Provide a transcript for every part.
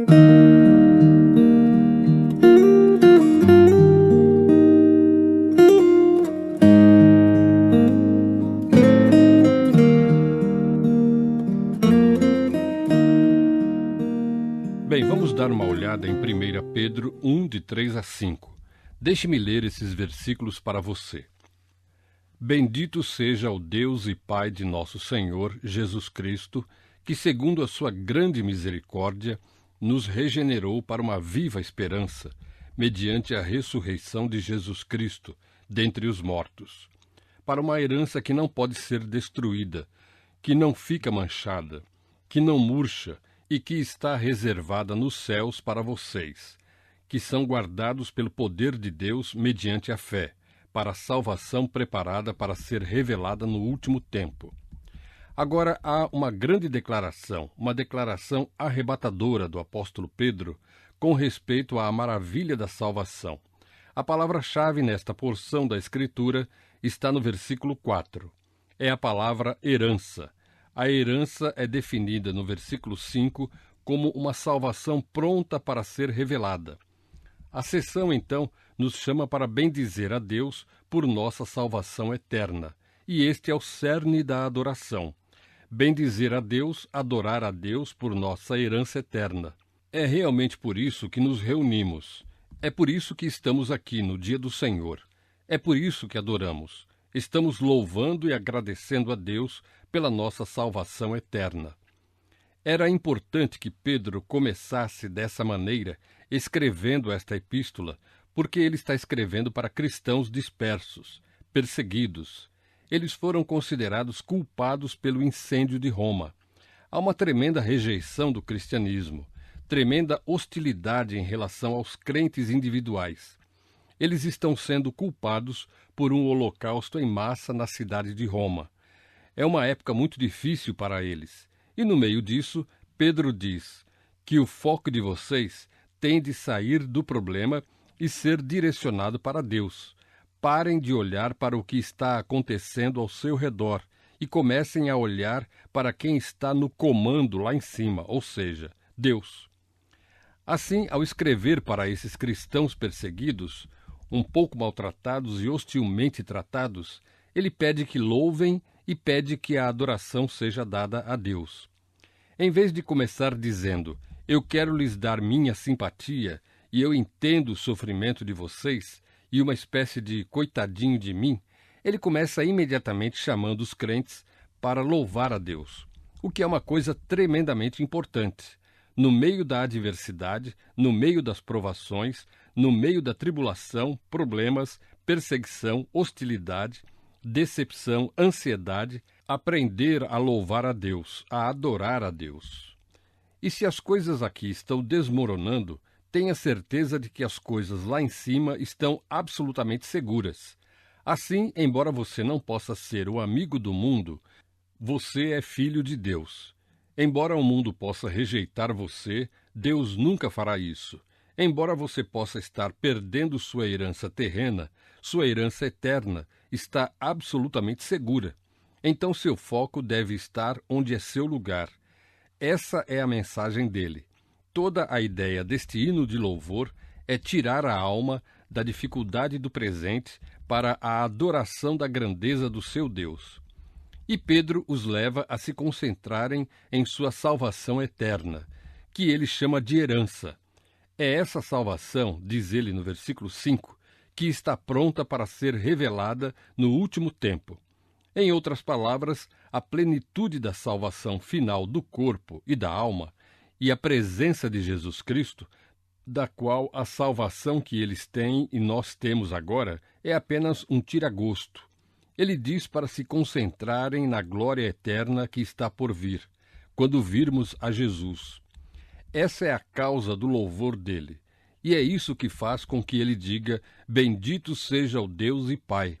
Bem, vamos dar uma olhada em 1 Pedro 1, de 3 a 5. Deixe-me ler esses versículos para você. Bendito seja o Deus e Pai de nosso Senhor Jesus Cristo, que, segundo a sua grande misericórdia, nos regenerou para uma viva esperança, mediante a ressurreição de Jesus Cristo dentre os mortos, para uma herança que não pode ser destruída, que não fica manchada, que não murcha, e que está reservada nos céus para vocês, que são guardados pelo poder de Deus mediante a fé, para a salvação preparada para ser revelada no último tempo. Agora há uma grande declaração, uma declaração arrebatadora do apóstolo Pedro com respeito à maravilha da salvação. A palavra-chave nesta porção da Escritura está no versículo 4. É a palavra herança. A herança é definida no versículo 5 como uma salvação pronta para ser revelada. A sessão, então, nos chama para bendizer a Deus por nossa salvação eterna, e este é o cerne da adoração. Bendizer a Deus, adorar a Deus por nossa herança eterna. É realmente por isso que nos reunimos. É por isso que estamos aqui no dia do Senhor. É por isso que adoramos. Estamos louvando e agradecendo a Deus pela nossa salvação eterna. Era importante que Pedro começasse dessa maneira, escrevendo esta epístola, porque ele está escrevendo para cristãos dispersos, perseguidos. Eles foram considerados culpados pelo incêndio de Roma. Há uma tremenda rejeição do cristianismo, tremenda hostilidade em relação aos crentes individuais. Eles estão sendo culpados por um holocausto em massa na cidade de Roma. É uma época muito difícil para eles. E no meio disso, Pedro diz que o foco de vocês tem de sair do problema e ser direcionado para Deus. Parem de olhar para o que está acontecendo ao seu redor e comecem a olhar para quem está no comando lá em cima, ou seja, Deus. Assim, ao escrever para esses cristãos perseguidos, um pouco maltratados e hostilmente tratados, ele pede que louvem e pede que a adoração seja dada a Deus. Em vez de começar dizendo, eu quero lhes dar minha simpatia e eu entendo o sofrimento de vocês e uma espécie de coitadinho de mim, ele começa imediatamente chamando os crentes para louvar a Deus, o que é uma coisa tremendamente importante. No meio da adversidade, no meio das provações, no meio da tribulação, problemas, perseguição, hostilidade, decepção, ansiedade, aprender a louvar a Deus, a adorar a Deus. E se as coisas aqui estão desmoronando, tenha certeza de que as coisas lá em cima estão absolutamente seguras. Assim, embora você não possa ser o amigo do mundo, você é filho de Deus. Embora o mundo possa rejeitar você, Deus nunca fará isso. Embora você possa estar perdendo sua herança terrena, sua herança eterna está absolutamente segura. Então seu foco deve estar onde é seu lugar. Essa é a mensagem dele. Toda a ideia deste hino de louvor é tirar a alma da dificuldade do presente para a adoração da grandeza do seu Deus. E Pedro os leva a se concentrarem em sua salvação eterna, que ele chama de herança. É essa salvação, diz ele no versículo 5, que está pronta para ser revelada no último tempo. Em outras palavras, a plenitude da salvação final do corpo e da alma e a presença de Jesus Cristo, da qual a salvação que eles têm e nós temos agora é apenas um tira-gosto. Ele diz para se concentrarem na glória eterna que está por vir, quando virmos a Jesus. Essa é a causa do louvor dele, e é isso que faz com que ele diga, bendito seja o Deus e Pai.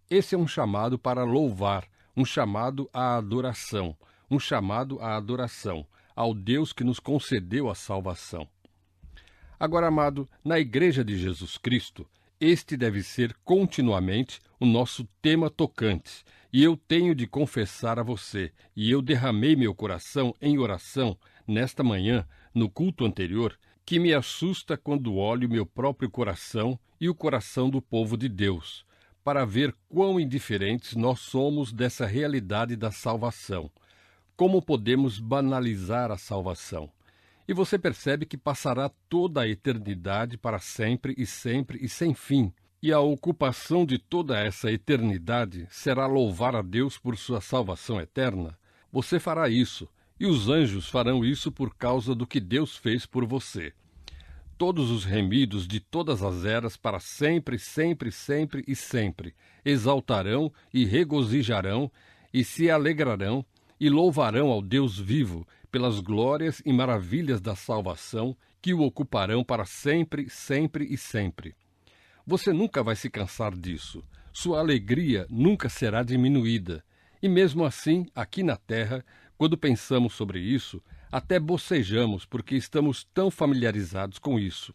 Esse é um chamado para louvar, um chamado à adoração, ao Deus que nos concedeu a salvação. Agora, amado, na Igreja de Jesus Cristo, este deve ser continuamente o nosso tema tocante, e eu tenho de confessar a você, e eu derramei meu coração em oração nesta manhã, no culto anterior, que me assusta quando olho meu próprio coração e o coração do povo de Deus, para ver quão indiferentes nós somos dessa realidade da salvação. Como podemos banalizar a salvação? E você percebe que passará toda a eternidade para sempre e sem fim. E a ocupação de toda essa eternidade será louvar a Deus por sua salvação eterna? Você fará isso, e os anjos farão isso por causa do que Deus fez por você. Todos os remidos de todas as eras para sempre, sempre, sempre e sempre exaltarão e regozijarão e se alegrarão e louvarão ao Deus vivo pelas glórias e maravilhas da salvação que o ocuparão para sempre, sempre e sempre. Você nunca vai se cansar disso. Sua alegria nunca será diminuída. E mesmo assim, aqui na Terra, quando pensamos sobre isso, até bocejamos porque estamos tão familiarizados com isso.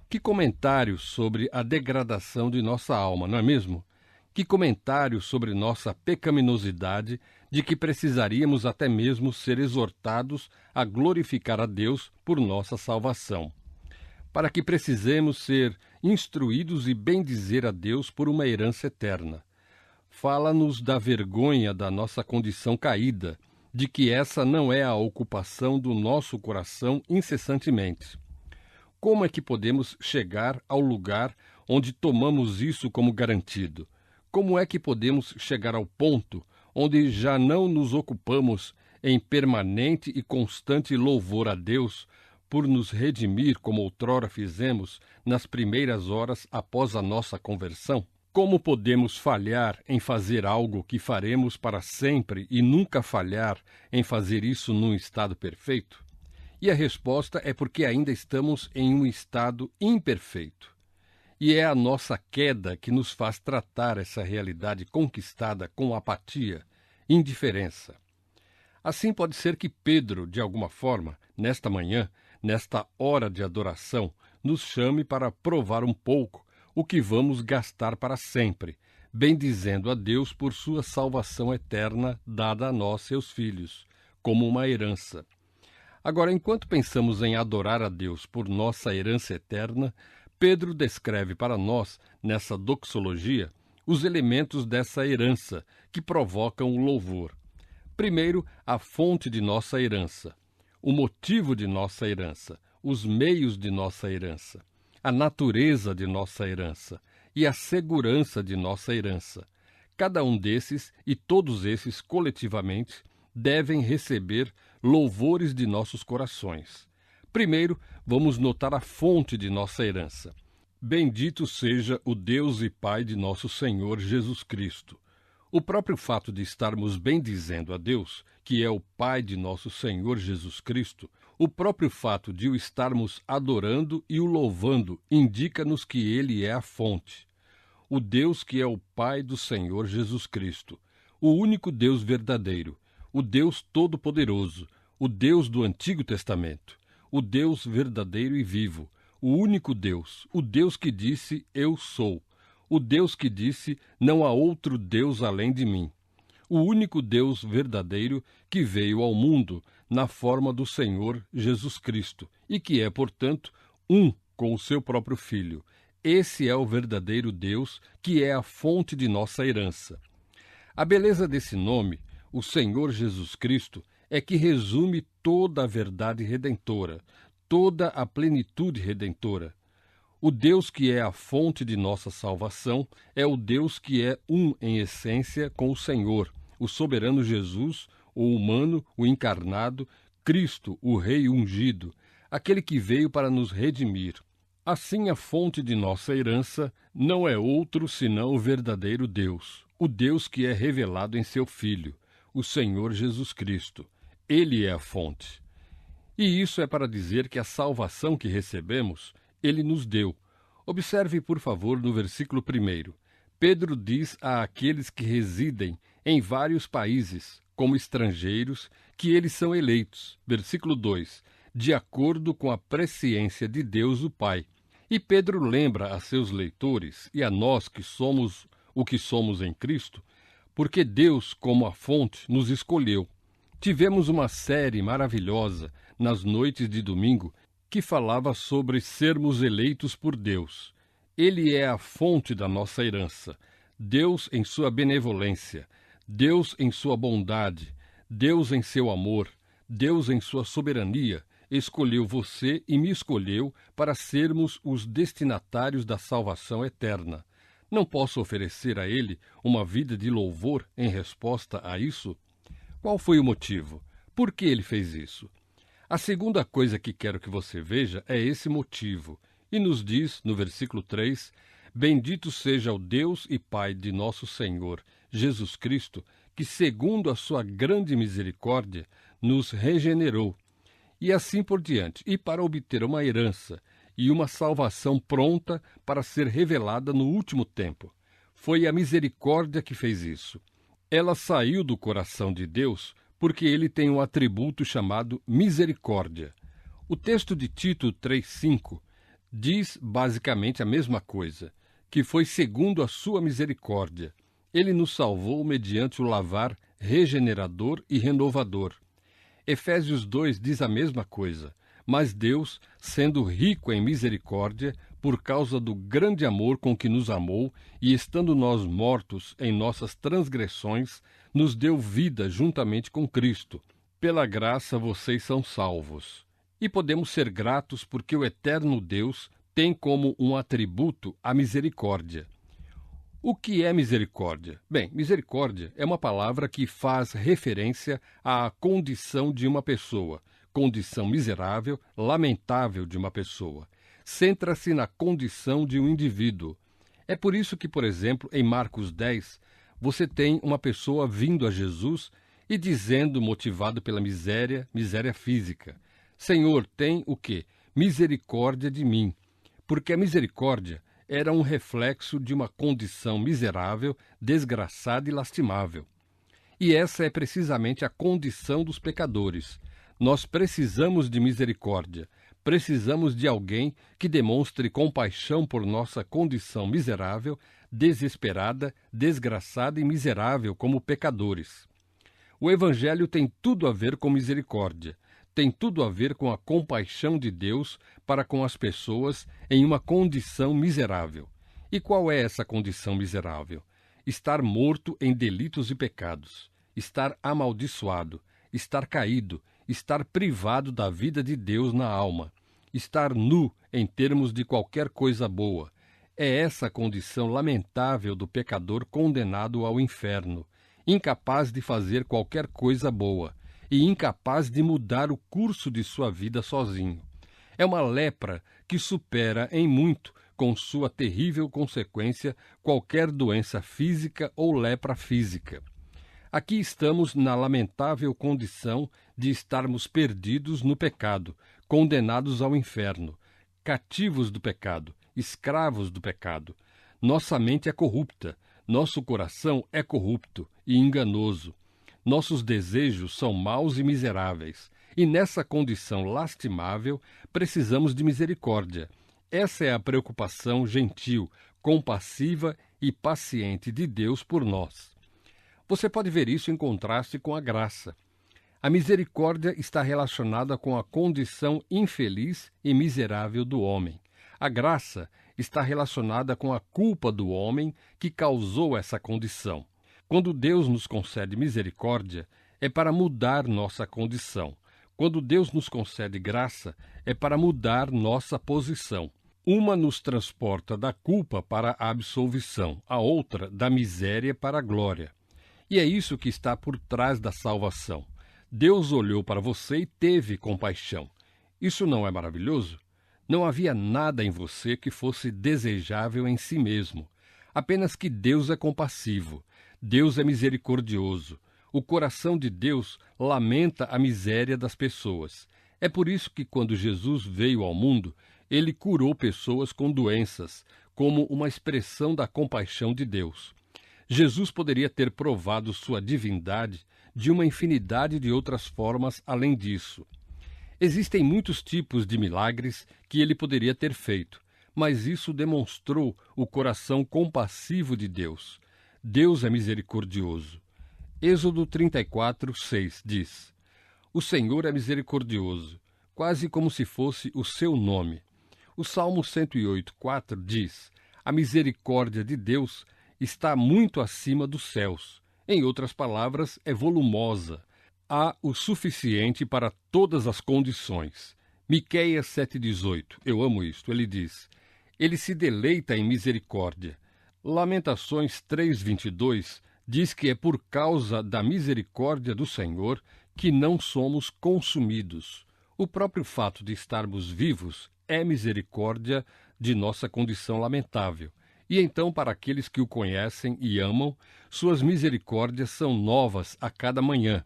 Que comentário sobre a degradação de nossa alma, não é mesmo? Que comentário sobre nossa pecaminosidade, de que precisaríamos até mesmo ser exortados a glorificar a Deus por nossa salvação. Para que precisemos ser instruídos e bendizer a Deus por uma herança eterna. Fala-nos da vergonha da nossa condição caída, de que essa não é a ocupação do nosso coração incessantemente. Como é que podemos chegar ao lugar onde tomamos isso como garantido? Como é que podemos chegar ao ponto onde já não nos ocupamos em permanente e constante louvor a Deus por nos redimir como outrora fizemos nas primeiras horas após a nossa conversão? Como podemos falhar em fazer algo que faremos para sempre e nunca falhar em fazer isso num estado perfeito? E a resposta é porque ainda estamos em um estado imperfeito. E é a nossa queda que nos faz tratar essa realidade conquistada com apatia, indiferença. Assim pode ser que Pedro, de alguma forma, nesta manhã, nesta hora de adoração, nos chame para provar um pouco o que vamos gastar para sempre, bendizendo a Deus por sua salvação eterna dada a nós, seus filhos, como uma herança. Agora, enquanto pensamos em adorar a Deus por nossa herança eterna, Pedro descreve para nós, nessa doxologia, os elementos dessa herança que provocam o louvor. Primeiro, a fonte de nossa herança, o motivo de nossa herança, os meios de nossa herança, a natureza de nossa herança e a segurança de nossa herança. Cada um desses e todos esses coletivamente devem receber louvores de nossos corações. Primeiro, vamos notar a fonte de nossa herança. Bendito seja o Deus e Pai de nosso Senhor Jesus Cristo. O próprio fato de estarmos bendizendo a Deus, que é o Pai de nosso Senhor Jesus Cristo, o próprio fato de o estarmos adorando e o louvando, indica-nos que Ele é a fonte. O Deus que é o Pai do Senhor Jesus Cristo, o único Deus verdadeiro, o Deus Todo-Poderoso, o Deus do Antigo Testamento, o Deus verdadeiro e vivo, o único Deus, o Deus que disse, eu sou, o Deus que disse, não há outro Deus além de mim, o único Deus verdadeiro que veio ao mundo na forma do Senhor Jesus Cristo e que é, portanto, um com o seu próprio Filho. Esse é o verdadeiro Deus que é a fonte de nossa herança. A beleza desse nome, o Senhor Jesus Cristo, é que resume toda a verdade redentora, toda a plenitude redentora. O Deus que é a fonte de nossa salvação é o Deus que é um em essência com o Senhor, o soberano Jesus, o humano, o encarnado, Cristo, o Rei ungido, aquele que veio para nos redimir. Assim, a fonte de nossa herança não é outro senão o verdadeiro Deus, o Deus que é revelado em seu Filho, o Senhor Jesus Cristo. Ele é a fonte. E isso é para dizer que a salvação que recebemos, Ele nos deu. Observe, por favor, no versículo 1. Pedro diz a aqueles que residem em vários países, como estrangeiros, que eles são eleitos. Versículo 2. De acordo com a presciência de Deus o Pai. E Pedro lembra a seus leitores e a nós que somos o que somos em Cristo, porque Deus, como a fonte, nos escolheu. Tivemos uma série maravilhosa nas noites de domingo que falava sobre sermos eleitos por Deus. Ele é a fonte da nossa herança. Deus em sua benevolência, Deus em sua bondade, Deus em seu amor, Deus em sua soberania, escolheu você e me escolheu para sermos os destinatários da salvação eterna. Não posso oferecer a Ele uma vida de louvor em resposta a isso? Qual foi o motivo? Por que Ele fez isso? A segunda coisa que quero que você veja é esse motivo. E nos diz, no versículo 3, Bendito seja o Deus e Pai de nosso Senhor, Jesus Cristo, que, segundo a sua grande misericórdia, nos regenerou. E assim por diante, e para obter uma herança e uma salvação pronta para ser revelada no último tempo. Foi a misericórdia que fez isso. Ela saiu do coração de Deus porque ele tem um atributo chamado misericórdia. O texto de Tito 3,5 diz basicamente a mesma coisa, que foi segundo a sua misericórdia. Ele nos salvou mediante o lavar regenerador e renovador. Efésios 2 diz a mesma coisa, mas Deus, sendo rico em misericórdia, por causa do grande amor com que nos amou, e estando nós mortos em nossas transgressões, nos deu vida juntamente com Cristo. Pela graça vocês são salvos. E podemos ser gratos porque o eterno Deus tem como um atributo a misericórdia. O que é misericórdia? Bem, misericórdia é uma palavra que faz referência à condição de uma pessoa, condição miserável, lamentável de uma pessoa. Centra-se na condição de um indivíduo. É por isso que, por exemplo, em Marcos 10, você tem uma pessoa vindo a Jesus e dizendo, motivado pela miséria física, Senhor, tem o quê? Misericórdia de mim. Porque a misericórdia era um reflexo de uma condição miserável, desgraçada e lastimável. E essa é precisamente a condição dos pecadores. Nós precisamos de misericórdia. Precisamos de alguém que demonstre compaixão por nossa condição miserável, desesperada, desgraçada e miserável como pecadores. O Evangelho tem tudo a ver com misericórdia. Tem tudo a ver com a compaixão de Deus para com as pessoas em uma condição miserável. E qual é essa condição miserável? Estar morto em delitos e pecados, estar amaldiçoado, estar caído, estar privado da vida de Deus na alma, estar nu em termos de qualquer coisa boa. É essa a condição lamentável do pecador condenado ao inferno, incapaz de fazer qualquer coisa boa e incapaz de mudar o curso de sua vida sozinho. É uma lepra que supera em muito, com sua terrível consequência, qualquer doença física ou lepra física. Aqui estamos na lamentável condição de estarmos perdidos no pecado, condenados ao inferno, cativos do pecado, escravos do pecado. Nossa mente é corrupta, nosso coração é corrupto e enganoso. Nossos desejos são maus e miseráveis, e nessa condição lastimável precisamos de misericórdia. Essa é a preocupação gentil, compassiva e paciente de Deus por nós. Você pode ver isso em contraste com a graça. A misericórdia está relacionada com a condição infeliz e miserável do homem. A graça está relacionada com a culpa do homem que causou essa condição. Quando Deus nos concede misericórdia, é para mudar nossa condição. Quando Deus nos concede graça, é para mudar nossa posição. Uma nos transporta da culpa para a absolvição, a outra da miséria para a glória. E é isso que está por trás da salvação. Deus olhou para você e teve compaixão. Isso não é maravilhoso? Não havia nada em você que fosse desejável em si mesmo. Apenas que Deus é compassivo. Deus é misericordioso. O coração de Deus lamenta a miséria das pessoas. É por isso que, quando Jesus veio ao mundo, ele curou pessoas com doenças, como uma expressão da compaixão de Deus. Jesus poderia ter provado sua divindade de uma infinidade de outras formas além disso. Existem muitos tipos de milagres que ele poderia ter feito, mas isso demonstrou o coração compassivo de Deus. Deus é misericordioso. Êxodo 34, 6 diz: O Senhor é misericordioso, quase como se fosse o seu nome. O Salmo 108, 4 diz: A misericórdia de Deus está muito acima dos céus. Em outras palavras, é volumosa. Há o suficiente para todas as condições. Miqueias 7,18, eu amo isto, ele diz: Ele se deleita em misericórdia. Lamentações 3,22 diz que é por causa da misericórdia do Senhor que não somos consumidos. O próprio fato de estarmos vivos é misericórdia de nossa condição lamentável. E então, para aqueles que o conhecem e amam, suas misericórdias são novas a cada manhã.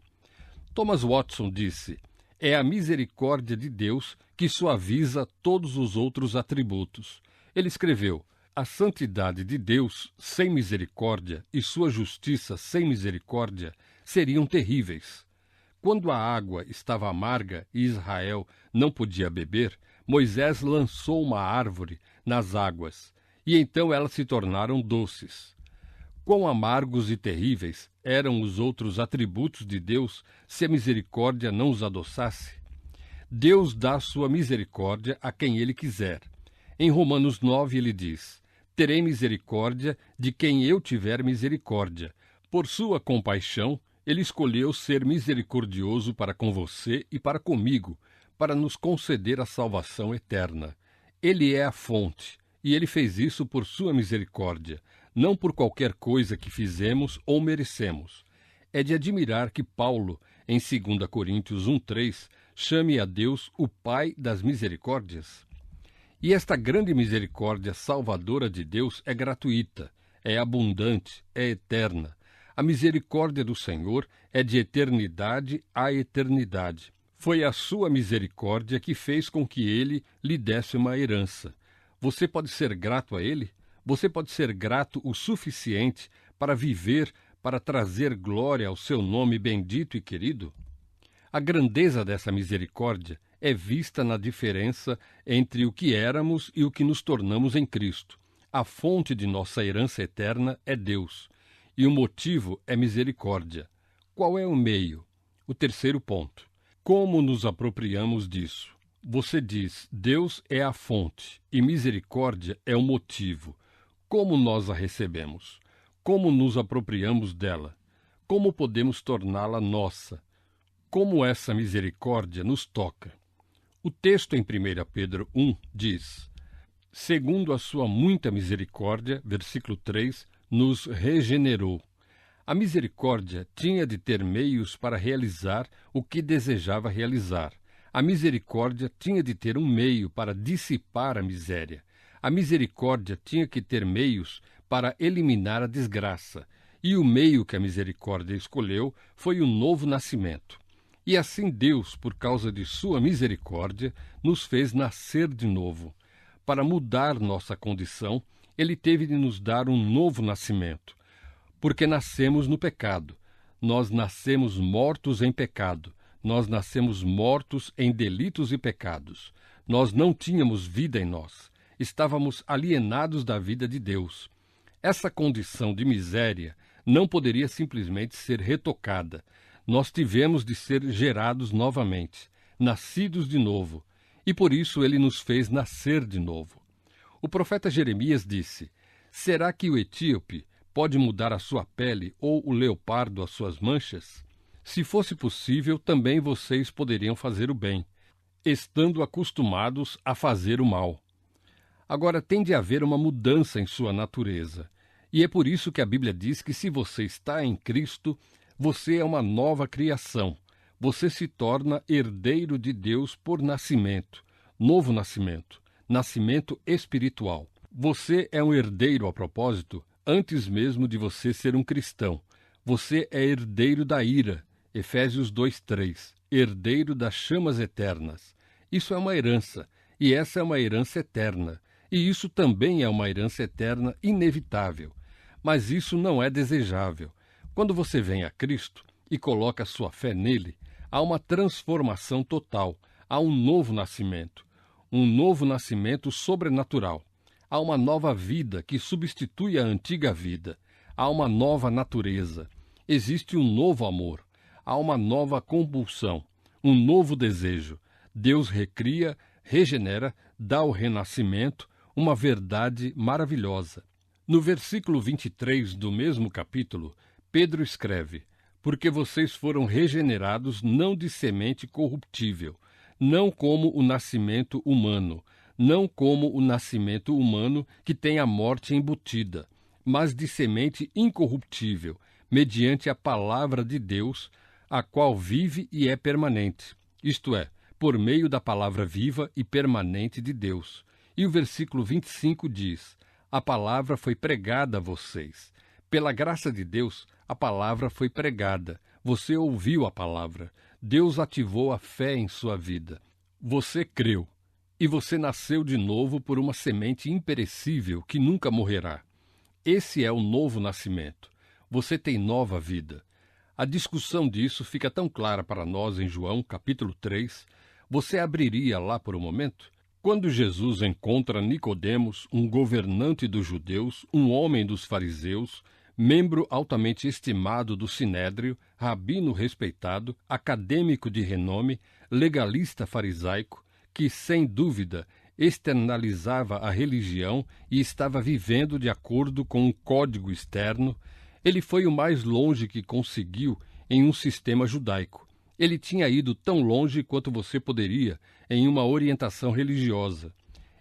Thomas Watson disse: é a misericórdia de Deus que suaviza todos os outros atributos. Ele escreveu: a santidade de Deus sem misericórdia e sua justiça sem misericórdia seriam terríveis. Quando a água estava amarga e Israel não podia beber, Moisés lançou uma árvore nas águas, e então elas se tornaram doces. Quão amargos e terríveis eram os outros atributos de Deus se a misericórdia não os adoçasse? Deus dá sua misericórdia a quem Ele quiser. Em Romanos 9 ele diz: terei misericórdia de quem eu tiver misericórdia. Por sua compaixão, Ele escolheu ser misericordioso para com você e para comigo, para nos conceder a salvação eterna. Ele é a fonte, e Ele fez isso por sua misericórdia, não por qualquer coisa que fizemos ou merecemos. É de admirar que Paulo, em 2 Coríntios 1,3, chame a Deus o Pai das misericórdias. E esta grande misericórdia salvadora de Deus é gratuita, é abundante, é eterna. A misericórdia do Senhor é de eternidade a eternidade. Foi a sua misericórdia que fez com que Ele lhe desse uma herança. Você pode ser grato a Ele? Você pode ser grato o suficiente para viver, para trazer glória ao seu nome bendito e querido? A grandeza dessa misericórdia é vista na diferença entre o que éramos e o que nos tornamos em Cristo. A fonte de nossa herança eterna é Deus, e o motivo é misericórdia. Qual é o meio? O terceiro ponto. Como nos apropriamos disso? Você diz: Deus é a fonte e misericórdia é o motivo. Como nós a recebemos? Como nos apropriamos dela? Como podemos torná-la nossa? Como essa misericórdia nos toca? O texto em 1 Pedro 1 diz: segundo a sua muita misericórdia, versículo 3, nos regenerou. A misericórdia tinha de ter meios para realizar o que desejava realizar. A misericórdia tinha de ter um meio para dissipar a miséria. A misericórdia tinha que ter meios para eliminar a desgraça. E o meio que a misericórdia escolheu foi o novo nascimento. E assim Deus, por causa de sua misericórdia, nos fez nascer de novo. Para mudar nossa condição, Ele teve de nos dar um novo nascimento. Porque nascemos no pecado. Nós nascemos mortos em pecado. Nós nascemos mortos em delitos e pecados. Nós não tínhamos vida em nós. Estávamos alienados da vida de Deus. Essa condição de miséria não poderia simplesmente ser retocada. Nós tivemos de ser gerados novamente, nascidos de novo, e por isso Ele nos fez nascer de novo. O profeta Jeremias disse: será que o etíope pode mudar a sua pele ou o leopardo as suas manchas? Se fosse possível, também vocês poderiam fazer o bem, estando acostumados a fazer o mal. Agora tem de haver uma mudança em sua natureza, e é por isso que a Bíblia diz que se você está em Cristo, você é uma nova criação. Você se torna herdeiro de Deus por nascimento, novo nascimento, nascimento espiritual. Você é um herdeiro, a propósito, antes mesmo de você ser um cristão. Você é herdeiro da ira, Efésios 2:3, herdeiro das chamas eternas. Isso é uma herança, e essa é uma herança eterna. E isso também é uma herança eterna inevitável. Mas isso não é desejável. Quando você vem a Cristo e coloca sua fé nele, há uma transformação total, há um novo nascimento sobrenatural. Há uma nova vida que substitui a antiga vida, há uma nova natureza. Existe um novo amor, há uma nova compulsão, um novo desejo. Deus recria, regenera, dá o renascimento, uma verdade maravilhosa. No versículo 23 do mesmo capítulo, Pedro escreve: porque vocês foram regenerados não de semente corruptível, não como o nascimento humano, não como o nascimento humano que tem a morte embutida, mas de semente incorruptível, mediante a palavra de Deus, a qual vive e é permanente, isto é, por meio da palavra viva e permanente de Deus. E o versículo 25 diz: a palavra foi pregada a vocês. Pela graça de Deus, a palavra foi pregada. Você ouviu a palavra. Deus ativou a fé em sua vida. Você creu. E você nasceu de novo por uma semente imperecível que nunca morrerá. Esse é o novo nascimento. Você tem nova vida. A discussão disso fica tão clara para nós em João, capítulo 3. Você abriria lá por um momento? Quando Jesus encontra Nicodemos, um governante dos judeus, um homem dos fariseus, membro altamente estimado do Sinédrio, rabino respeitado, acadêmico de renome, legalista farisaico, que, sem dúvida, externalizava a religião e estava vivendo de acordo com um código externo, ele foi o mais longe que conseguiu em um sistema judaico. Ele tinha ido tão longe quanto você poderia em uma orientação religiosa.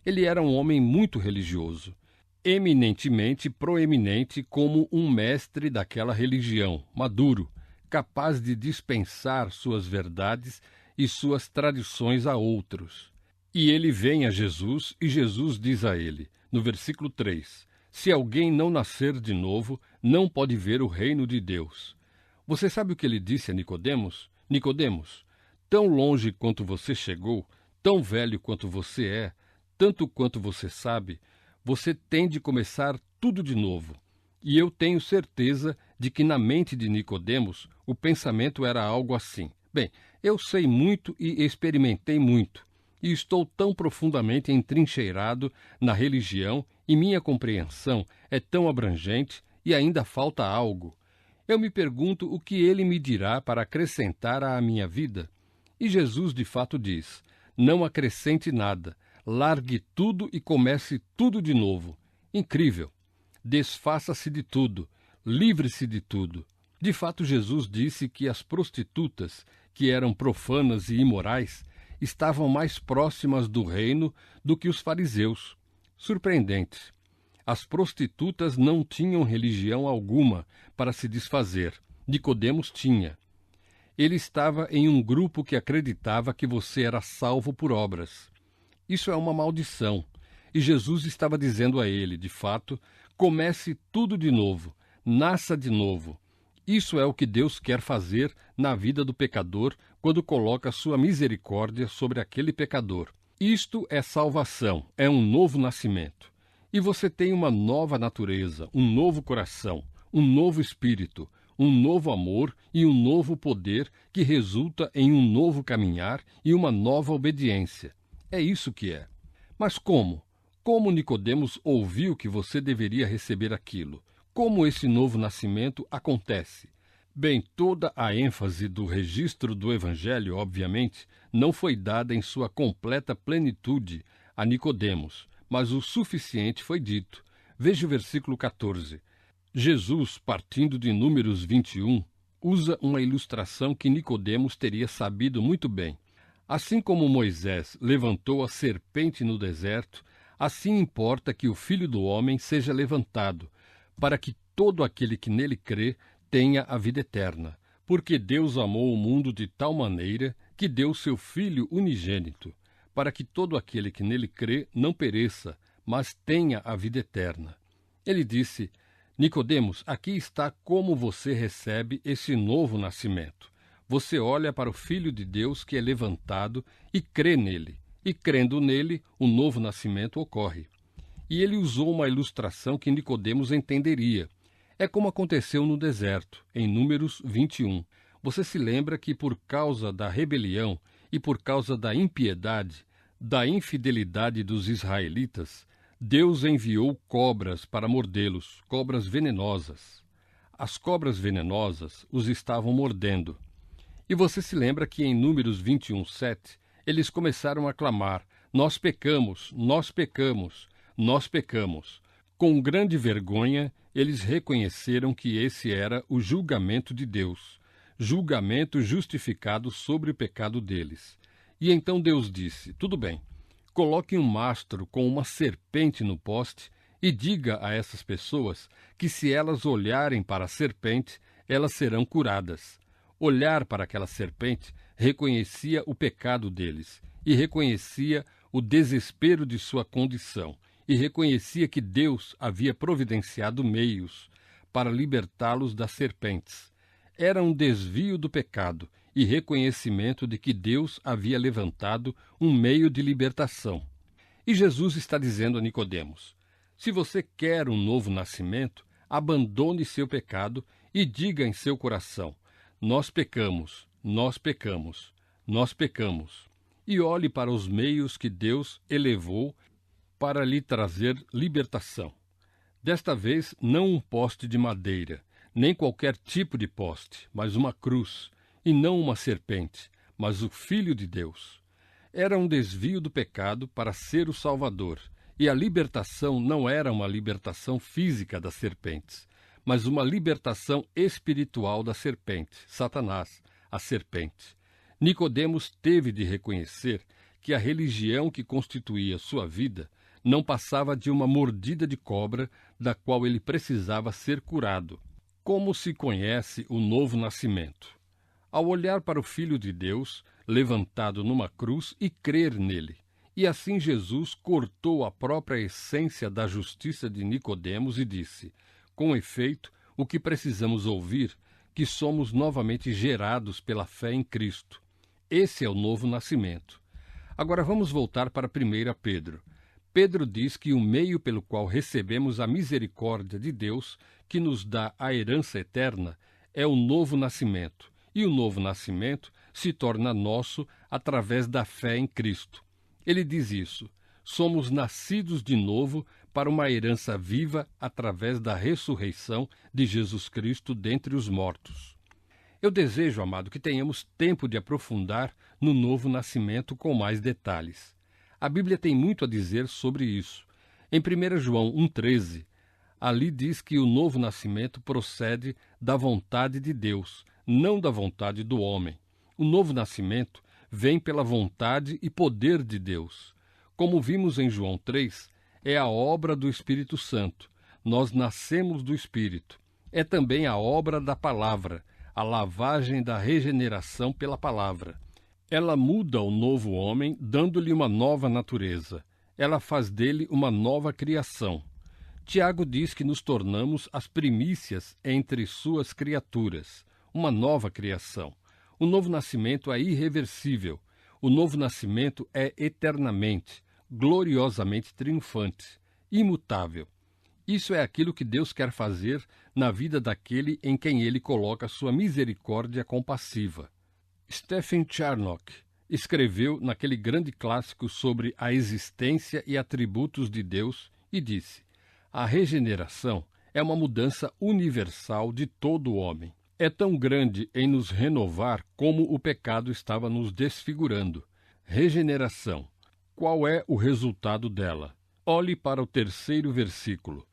Ele era um homem muito religioso, eminentemente proeminente como um mestre daquela religião, maduro, capaz de dispensar suas verdades e suas tradições a outros. E ele vem a Jesus, e Jesus diz a ele, no versículo 3, se alguém não nascer de novo, não pode ver o reino de Deus. Você sabe o que ele disse a Nicodemos? Nicodemos, tão longe quanto você chegou, tão velho quanto você é, tanto quanto você sabe, você tem de começar tudo de novo. E eu tenho certeza de que na mente de Nicodemos o pensamento era algo assim. Bem, eu sei muito e experimentei muito, e estou tão profundamente entrincheirado na religião e minha compreensão é tão abrangente e ainda falta algo. Eu me pergunto o que ele me dirá para acrescentar à minha vida. E Jesus de fato diz, não acrescente nada, largue tudo e comece tudo de novo. Incrível! Desfaça-se de tudo, livre-se de tudo. De fato, Jesus disse que as prostitutas, que eram profanas e imorais, estavam mais próximas do reino do que os fariseus. Surpreendente. As prostitutas não tinham religião alguma para se desfazer. Nicodemos tinha. Ele estava em um grupo que acreditava que você era salvo por obras. Isso é uma maldição. E Jesus estava dizendo a ele, de fato, comece tudo de novo, nasça de novo. Isso é o que Deus quer fazer na vida do pecador quando coloca sua misericórdia sobre aquele pecador. Isto é salvação, é um novo nascimento. E você tem uma nova natureza, um novo coração, um novo espírito, um novo amor e um novo poder que resulta em um novo caminhar e uma nova obediência. É isso que é. Mas como? Como Nicodemos ouviu que você deveria receber aquilo? Como esse novo nascimento acontece? Bem, toda a ênfase do registro do Evangelho, obviamente, não foi dada em sua completa plenitude a Nicodemos, mas o suficiente foi dito. Veja o versículo 14. Jesus, partindo de Números 21, usa uma ilustração que Nicodemos teria sabido muito bem. Assim como Moisés levantou a serpente no deserto, assim importa que o Filho do Homem seja levantado, para que todo aquele que nele crê tenha a vida eterna. Porque Deus amou o mundo de tal maneira que deu seu Filho unigênito, para que todo aquele que nele crê não pereça, mas tenha a vida eterna. Ele disse, Nicodemos, aqui está como você recebe esse novo nascimento. Você olha para o Filho de Deus que é levantado e crê nele. E crendo nele, o novo nascimento ocorre. E ele usou uma ilustração que Nicodemos entenderia. É como aconteceu no deserto, em Números 21. Você se lembra que por causa da rebelião e por causa da impiedade, da infidelidade dos israelitas, Deus enviou cobras para mordê-los, cobras venenosas. As cobras venenosas os estavam mordendo. E você se lembra que em Números 21:7, eles começaram a clamar: nós pecamos, nós pecamos, nós pecamos. Com grande vergonha, eles reconheceram que esse era o julgamento de Deus, julgamento justificado sobre o pecado deles. E então Deus disse: tudo bem, coloque um mastro com uma serpente no poste e diga a essas pessoas que se elas olharem para a serpente, elas serão curadas. Olhar para aquela serpente reconhecia o pecado deles e reconhecia o desespero de sua condição e reconhecia que Deus havia providenciado meios para libertá-los das serpentes. Era um desvio do pecado e reconhecimento de que Deus havia levantado um meio de libertação. E Jesus está dizendo a Nicodemos: se você quer um novo nascimento, abandone seu pecado e diga em seu coração: nós pecamos, nós pecamos, nós pecamos. E olhe para os meios que Deus elevou para lhe trazer libertação. Desta vez, não um poste de madeira, nem qualquer tipo de poste, mas uma cruz, e não uma serpente, mas o Filho de Deus. Era um desvio do pecado para ser o Salvador, e a libertação não era uma libertação física das serpentes, mas uma libertação espiritual da serpente, Satanás, a serpente. Nicodemos teve de reconhecer que a religião que constituía sua vida não passava de uma mordida de cobra da qual ele precisava ser curado. Como se conhece o novo nascimento? Ao olhar para o Filho de Deus, levantado numa cruz, e crer nele. E assim Jesus cortou a própria essência da justiça de Nicodemos e disse: com efeito, o que precisamos ouvir, que somos novamente gerados pela fé em Cristo. Esse é o novo nascimento. Agora vamos voltar para 1 Pedro. Pedro diz que o meio pelo qual recebemos a misericórdia de Deus, que nos dá a herança eterna, é o novo nascimento. E o novo nascimento se torna nosso através da fé em Cristo. Ele diz isso: somos nascidos de novo para uma herança viva através da ressurreição de Jesus Cristo dentre os mortos. Eu desejo, amado, que tenhamos tempo de aprofundar no novo nascimento com mais detalhes. A Bíblia tem muito a dizer sobre isso. Em 1 João 1,13, ali diz que o novo nascimento procede da vontade de Deus, não da vontade do homem. O novo nascimento vem pela vontade e poder de Deus. Como vimos em João 3, é a obra do Espírito Santo. Nós nascemos do Espírito. É também a obra da palavra, a lavagem da regeneração pela palavra. Ela muda o novo homem, dando-lhe uma nova natureza. Ela faz dele uma nova criação. Tiago diz que nos tornamos as primícias entre suas criaturas, uma nova criação. O novo nascimento é irreversível. O novo nascimento é eternamente, gloriosamente triunfante, imutável. Isso é aquilo que Deus quer fazer na vida daquele em quem Ele coloca sua misericórdia compassiva. Stephen Charnock escreveu naquele grande clássico sobre a existência e atributos de Deus e disse: a regeneração é uma mudança universal de todo o homem. É tão grande em nos renovar como o pecado estava nos desfigurando. Regeneração. Qual é o resultado dela? Olhe para o 3º versículo.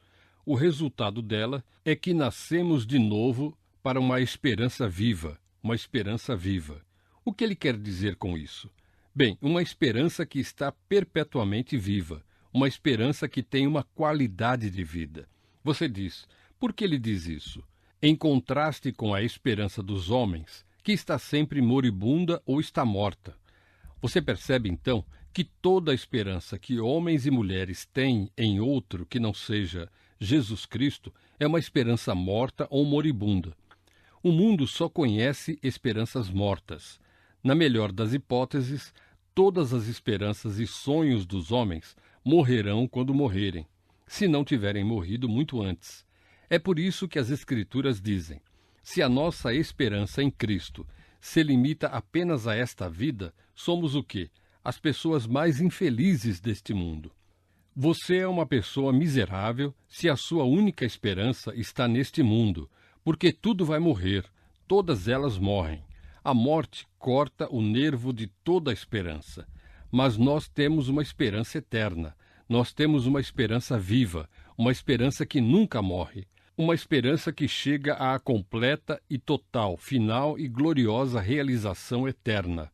O resultado dela é que nascemos de novo para uma esperança viva, uma esperança viva. O que ele quer dizer com isso? Bem, uma esperança que está perpetuamente viva, uma esperança que tem uma qualidade de vida. Você diz, por que ele diz isso? Em contraste com a esperança dos homens, que está sempre moribunda ou está morta. Você percebe, então, que toda a esperança que homens e mulheres têm em outro que não seja Jesus Cristo é uma esperança morta ou moribunda. O mundo só conhece esperanças mortas. Na melhor das hipóteses, todas as esperanças e sonhos dos homens morrerão quando morrerem, se não tiverem morrido muito antes. É por isso que as Escrituras dizem: se a nossa esperança em Cristo se limita apenas a esta vida, somos o quê? As pessoas mais infelizes deste mundo. Você é uma pessoa miserável se a sua única esperança está neste mundo, porque tudo vai morrer, todas elas morrem. A morte corta o nervo de toda a esperança. Mas nós temos uma esperança eterna. Nós temos uma esperança viva, uma esperança que nunca morre. Uma esperança que chega à completa e total, final e gloriosa realização eterna.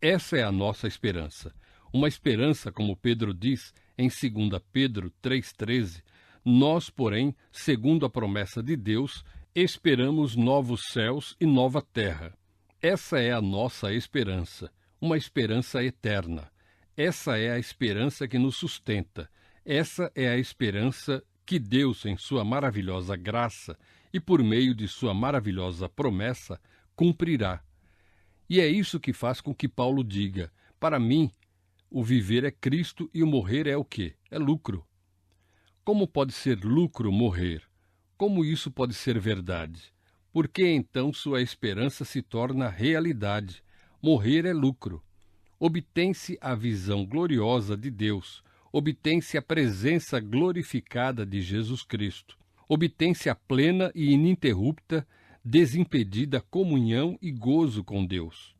Essa é a nossa esperança. Uma esperança, como Pedro diz em 2 Pedro 3,13, nós, porém, segundo a promessa de Deus, esperamos novos céus e nova terra. Essa é a nossa esperança, uma esperança eterna. Essa é a esperança que nos sustenta. Essa é a esperança que Deus, em sua maravilhosa graça e por meio de sua maravilhosa promessa, cumprirá. E é isso que faz com que Paulo diga: para mim, o viver é Cristo e o morrer é o quê? É lucro. Como pode ser lucro morrer? Como isso pode ser verdade? Por que então sua esperança se torna realidade? Morrer é lucro. Obtém-se a visão gloriosa de Deus, obtém-se a presença glorificada de Jesus Cristo, obtém-se a plena e ininterrupta, desimpedida comunhão e gozo com Deus.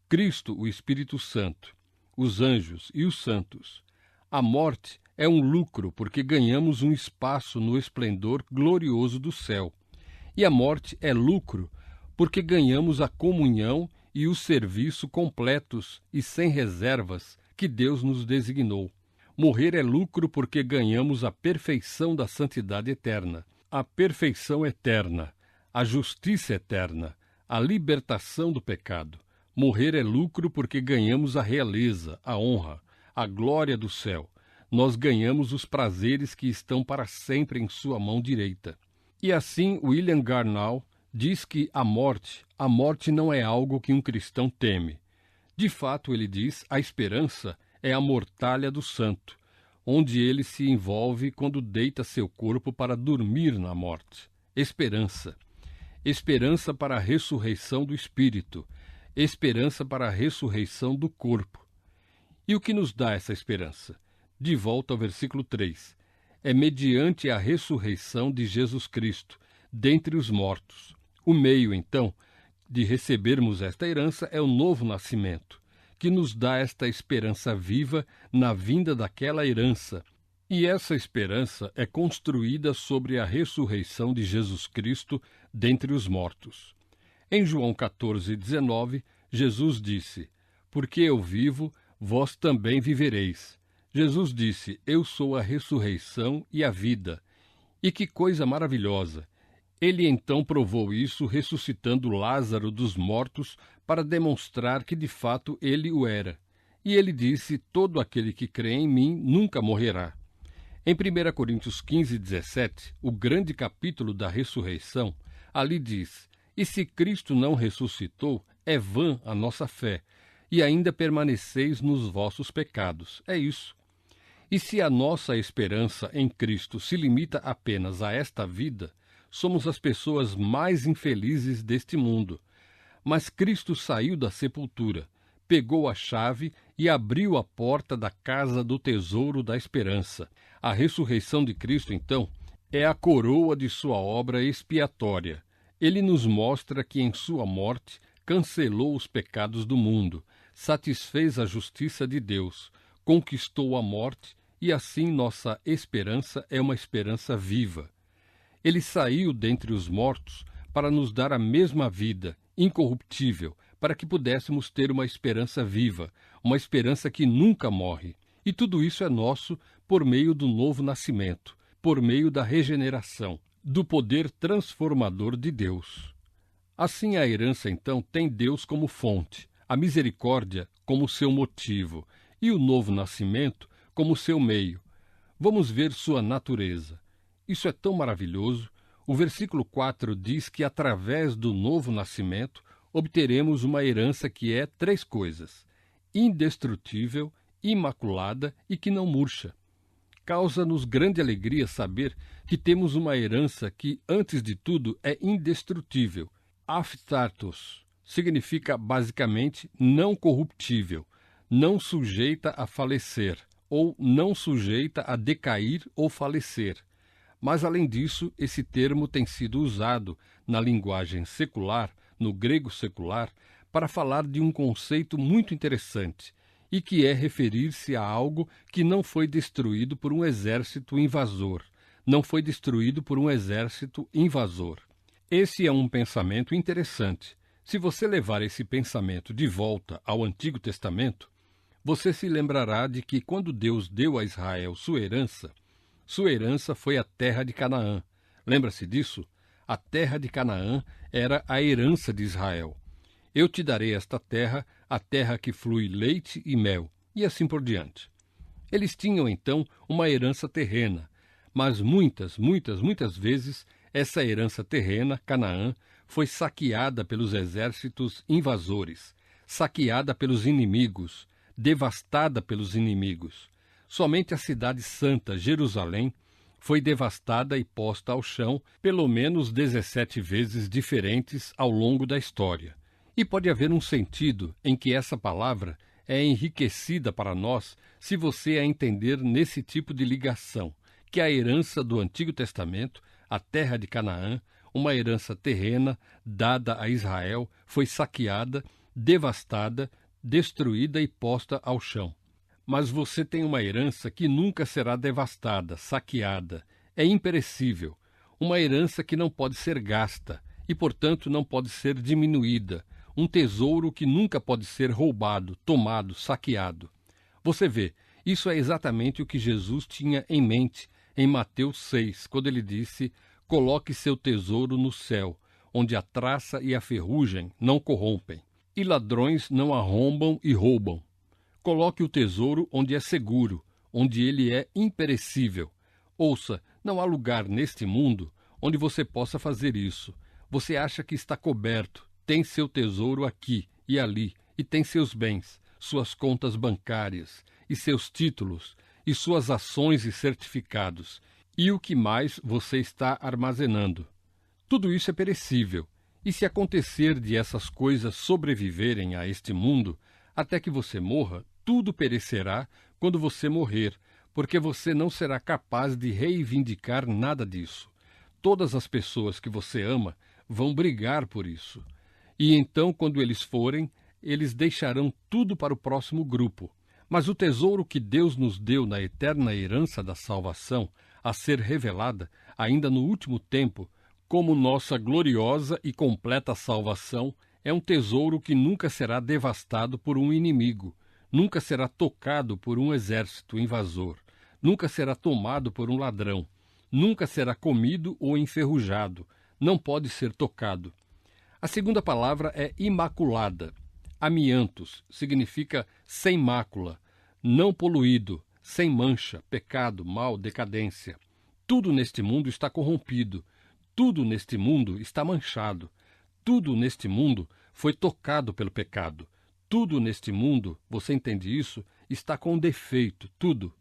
Cristo, o Espírito Santo, os anjos e os santos. A morte é um lucro porque ganhamos um espaço no esplendor glorioso do céu. E a morte é lucro porque ganhamos a comunhão e o serviço completos e sem reservas que Deus nos designou. Morrer é lucro porque ganhamos a perfeição da santidade eterna, a perfeição eterna, a justiça eterna, a libertação do pecado. Morrer é lucro porque ganhamos a realeza, a honra, a glória do céu. Nós ganhamos os prazeres que estão para sempre em sua mão direita. E assim, William Gurnall diz que a morte não é algo que um cristão teme. De fato, ele diz, a esperança é a mortalha do santo, onde ele se envolve quando deita seu corpo para dormir na morte. Esperança. Esperança para a ressurreição do espírito. Esperança para a ressurreição do corpo. E o que nos dá essa esperança? De volta ao versículo 3. É mediante a ressurreição de Jesus Cristo, dentre os mortos. O meio, então, de recebermos esta herança é o novo nascimento, que nos dá esta esperança viva na vinda daquela herança. E essa esperança é construída sobre a ressurreição de Jesus Cristo dentre os mortos. Em João 14,19, Jesus disse: porque eu vivo, vós também vivereis. Jesus disse: eu sou a ressurreição e a vida. E que coisa maravilhosa! Ele então provou isso ressuscitando Lázaro dos mortos para demonstrar que de fato ele o era. E ele disse: todo aquele que crê em mim nunca morrerá. Em 1 Coríntios 15:17, o grande capítulo da ressurreição, ali diz: e se Cristo não ressuscitou, é vã a nossa fé, e ainda permaneceis nos vossos pecados. É isso. E se a nossa esperança em Cristo se limita apenas a esta vida, somos as pessoas mais infelizes deste mundo. Mas Cristo saiu da sepultura, pegou a chave e abriu a porta da casa do tesouro da esperança. A ressurreição de Cristo, então, é a coroa de sua obra expiatória. Ele nos mostra que em sua morte cancelou os pecados do mundo, satisfez a justiça de Deus, conquistou a morte e assim nossa esperança é uma esperança viva. Ele saiu dentre os mortos para nos dar a mesma vida, incorruptível, para que pudéssemos ter uma esperança viva, uma esperança que nunca morre. E tudo isso é nosso por meio do novo nascimento, por meio da regeneração, do poder transformador de Deus. Assim a herança, então, tem Deus como fonte, a misericórdia como seu motivo e o novo nascimento como seu meio. Vamos ver sua natureza. Isso é tão maravilhoso. O versículo 4 diz que através do novo nascimento obteremos uma herança que é 3 coisas: indestrutível, imaculada e que não murcha. Causa-nos grande alegria saber que temos uma herança que, antes de tudo, é indestrutível. Aphthartos significa basicamente não corruptível, não sujeita a falecer, ou não sujeita a decair ou falecer. Mas, além disso, esse termo tem sido usado na linguagem secular, no grego secular, para falar de um conceito muito interessante, e que é referir-se a algo que não foi destruído por um exército invasor. Não foi destruído por um exército invasor. Esse é um pensamento interessante. Se você levar esse pensamento de volta ao Antigo Testamento, você se lembrará de que quando Deus deu a Israel sua herança foi a terra de Canaã. Lembra-se disso? A terra de Canaã era a herança de Israel. Eu te darei esta terra, a terra que flui leite e mel, e assim por diante. Eles tinham, então, uma herança terrena, mas muitas vezes essa herança terrena, Canaã, foi saqueada pelos exércitos invasores, saqueada pelos inimigos, devastada pelos inimigos. Somente a cidade santa, Jerusalém, foi devastada e posta ao chão pelo menos 17 vezes diferentes ao longo da história. E pode haver um sentido em que essa palavra é enriquecida para nós se você a entender nesse tipo de ligação, que a herança do Antigo Testamento, a terra de Canaã, uma herança terrena dada a Israel, foi saqueada, devastada, destruída e posta ao chão. Mas você tem uma herança que nunca será devastada, saqueada, é imperecível, uma herança que não pode ser gasta e, portanto, não pode ser diminuída, um tesouro que nunca pode ser roubado, tomado, saqueado. Você vê, isso é exatamente o que Jesus tinha em mente em Mateus 6, quando ele disse: coloque seu tesouro no céu, onde a traça e a ferrugem não corrompem, e ladrões não arrombam e roubam. Coloque o tesouro onde é seguro, onde ele é imperecível. Ouça, não há lugar neste mundo onde você possa fazer isso. Você acha que está coberto, tem seu tesouro aqui e ali, e tem seus bens, suas contas bancárias, e seus títulos, e suas ações e certificados, e o que mais você está armazenando. Tudo isso é perecível, e se acontecer de essas coisas sobreviverem a este mundo, até que você morra, tudo perecerá quando você morrer, porque você não será capaz de reivindicar nada disso. Todas as pessoas que você ama vão brigar por isso. E então, quando eles forem, eles deixarão tudo para o próximo grupo. Mas o tesouro que Deus nos deu na eterna herança da salvação, a ser revelada ainda no último tempo, como nossa gloriosa e completa salvação, é um tesouro que nunca será devastado por um inimigo, nunca será tocado por um exército invasor, nunca será tomado por um ladrão, nunca será comido ou enferrujado, não pode ser tocado. A segunda palavra é imaculada. Amiantos significa sem mácula, não poluído, sem mancha, pecado, mal, decadência. Tudo neste mundo está corrompido, tudo neste mundo está manchado, tudo neste mundo foi tocado pelo pecado. Tudo neste mundo, você entende isso, está com defeito, tudo.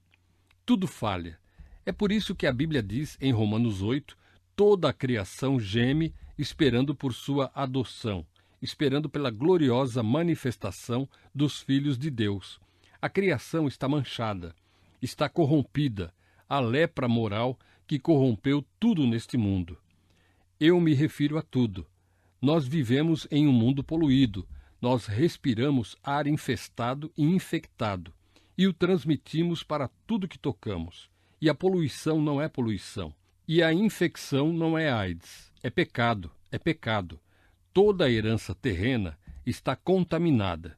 Tudo falha. É por isso que a Bíblia diz em Romanos 8, toda a criação geme esperando por sua adoção, esperando pela gloriosa manifestação dos filhos de Deus. A criação está manchada, está corrompida, a lepra moral que corrompeu tudo neste mundo. Eu me refiro a tudo. Nós vivemos em um mundo poluído, nós respiramos ar infestado e infectado, e o transmitimos para tudo que tocamos. E a poluição não é poluição, e a infecção não é AIDS, é pecado, é pecado. Toda a herança terrena está contaminada.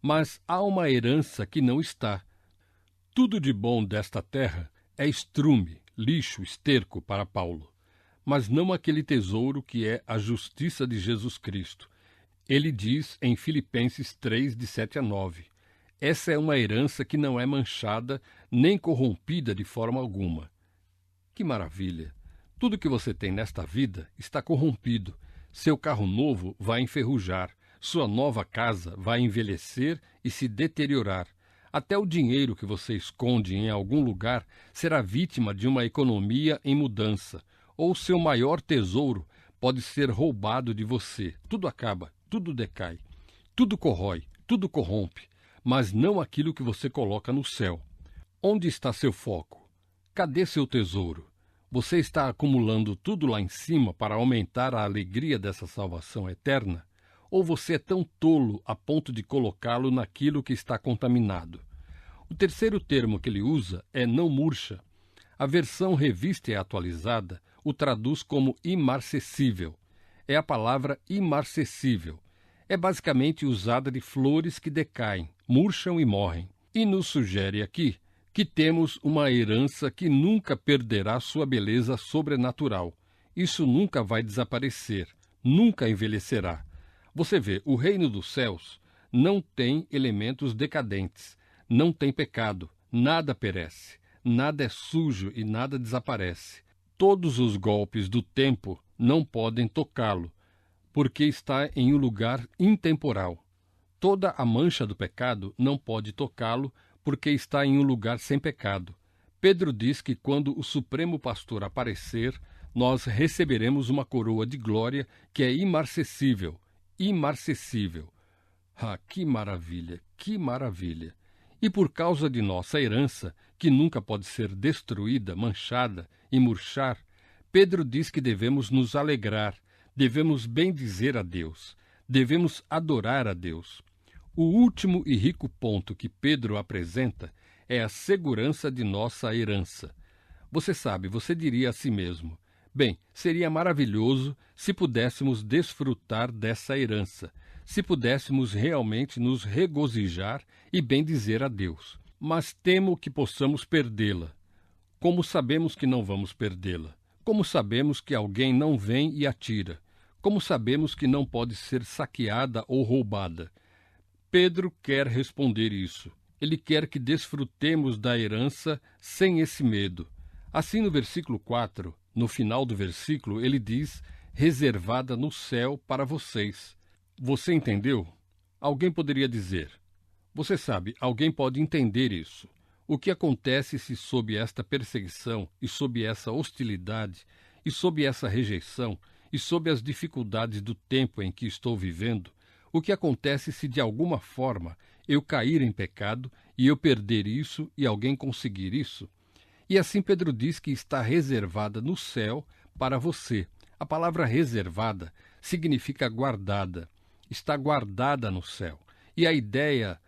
Mas há uma herança que não está. Tudo de bom desta terra é estrume, lixo, esterco para Paulo, mas não aquele tesouro que é a justiça de Jesus Cristo. Ele diz em Filipenses 3, de 7 a 9, essa é uma herança que não é manchada nem corrompida de forma alguma. Que maravilha! Tudo que você tem nesta vida está corrompido. Seu carro novo vai enferrujar, sua nova casa vai envelhecer e se deteriorar. Até o dinheiro que você esconde em algum lugar será vítima de uma economia em mudança, ou seu maior tesouro pode ser roubado de você. Tudo acaba, tudo decai, tudo corrói, tudo corrompe, mas não aquilo que você coloca no céu. Onde está seu foco? Cadê seu tesouro? Você está acumulando tudo lá em cima para aumentar a alegria dessa salvação eterna? Ou você é tão tolo a ponto de colocá-lo naquilo que está contaminado? O terceiro termo que ele usa é não murcha. A versão revista e atualizada o traduz como imarcessível. É a palavra imarcessível. É basicamente usada de flores que decaem, murcham e morrem. E nos sugere aqui que temos uma herança que nunca perderá sua beleza sobrenatural. Isso nunca vai desaparecer, nunca envelhecerá. Você vê, o reino dos céus não tem elementos decadentes, não tem pecado, nada perece, nada é sujo e nada desaparece. Todos os golpes do tempo não podem tocá-lo, porque está em um lugar intemporal. Toda a mancha do pecado não pode tocá-lo, porque está em um lugar sem pecado. Pedro diz que quando o Supremo Pastor aparecer, nós receberemos uma coroa de glória que é imarcessível, imarcessível. Ah, que maravilha, que maravilha! E por causa de nossa herança, que nunca pode ser destruída, manchada e murchar, Pedro diz que devemos nos alegrar, devemos bendizer a Deus, devemos adorar a Deus. O último e rico ponto que Pedro apresenta é a segurança de nossa herança. Você sabe, você diria a si mesmo, bem, seria maravilhoso se pudéssemos desfrutar dessa herança, se pudéssemos realmente nos regozijar e bendizer a Deus. Mas temo que possamos perdê-la. Como sabemos que não vamos perdê-la? Como sabemos que alguém não vem e atira? Como sabemos que não pode ser saqueada ou roubada? Pedro quer responder isso. Ele quer que desfrutemos da herança sem esse medo. Assim, no versículo 4, no final do versículo, ele diz, reservada no céu para vocês. Você entendeu? Alguém poderia dizer. Você sabe, alguém pode entender isso. O que acontece se sob esta perseguição e sob essa hostilidade e sob essa rejeição e sob as dificuldades do tempo em que estou vivendo, o que acontece se de alguma forma eu cair em pecado e eu perder isso e alguém conseguir isso? E assim Pedro diz que está reservada no céu para você. A palavra reservada significa guardada. Está guardada no céu. E a ideia